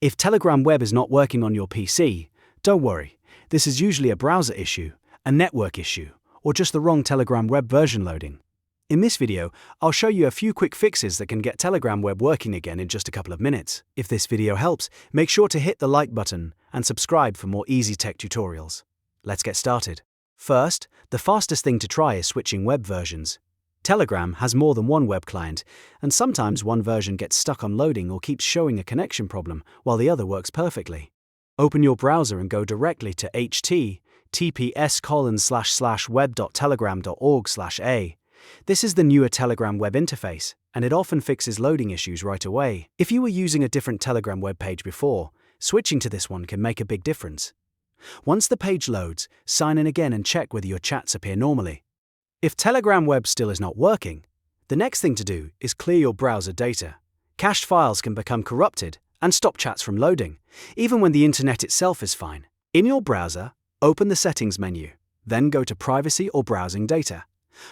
If Telegram Web is not working on your PC, don't worry. This is usually a browser issue, a network issue, or just the wrong Telegram Web version loading. In this video, I'll show you a few quick fixes that can get Telegram Web working again in just a couple of minutes. If this video helps, make sure to hit the like button and subscribe for more easy tech tutorials. Let's get started. First, the fastest thing to try is switching web versions. Telegram has more than one web client, and sometimes one version gets stuck on loading or keeps showing a connection problem while the other works perfectly. Open your browser and go directly to https://web.telegram.org/a. This is the newer Telegram web interface, and it often fixes loading issues right away. If you were using a different Telegram web page before, switching to this one can make a big difference. Once the page loads, sign in again and check whether your chats appear normally. If Telegram Web still is not working, the next thing to do is clear your browser data. Cached files can become corrupted and stop chats from loading, even when the internet itself is fine. In your browser, open the Settings menu, then go to Privacy or Browsing Data.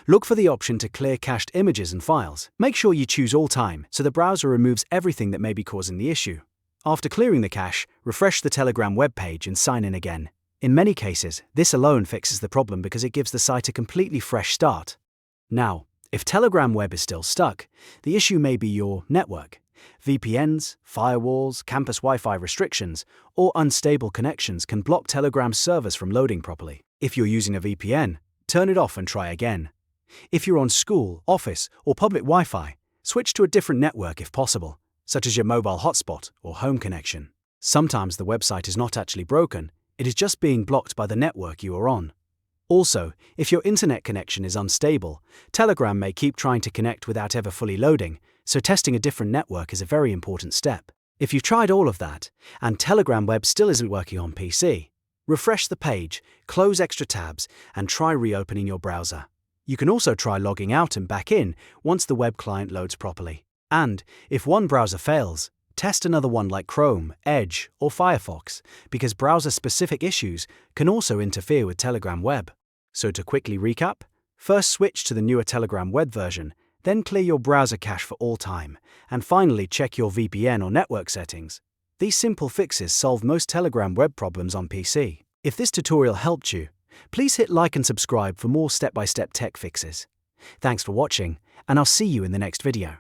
Look for the option to clear cached images and files. Make sure you choose all time so the browser removes everything that may be causing the issue. After clearing the cache, refresh the Telegram web page and sign in again. In many cases, this alone fixes the problem because it gives the site a completely fresh start. Now, if Telegram Web is still stuck, the issue may be your network. VPNs, firewalls, campus Wi-Fi restrictions, or unstable connections can block Telegram's servers from loading properly. If you're using a VPN, turn it off and try again. If you're on school, office, or public Wi-Fi, switch to a different network if possible, such as your mobile hotspot or home connection. Sometimes the website is not actually broken, it is just being blocked by the network you are on. Also, if your internet connection is unstable, Telegram may keep trying to connect without ever fully loading, so testing a different network is a very important step. If you've tried all of that, and Telegram Web still isn't working on PC, refresh the page, close extra tabs, and try reopening your browser. You can also try logging out and back in once the web client loads properly. And, if one browser fails, test another one like Chrome, Edge, or Firefox, because browser-specific issues can also interfere with Telegram Web. So to quickly recap, first switch to the newer Telegram Web version, then clear your browser cache for all time, and finally check your VPN or network settings. These simple fixes solve most Telegram Web problems on PC. If this tutorial helped you, please hit like and subscribe for more step-by-step tech fixes. Thanks for watching, and I'll see you in the next video.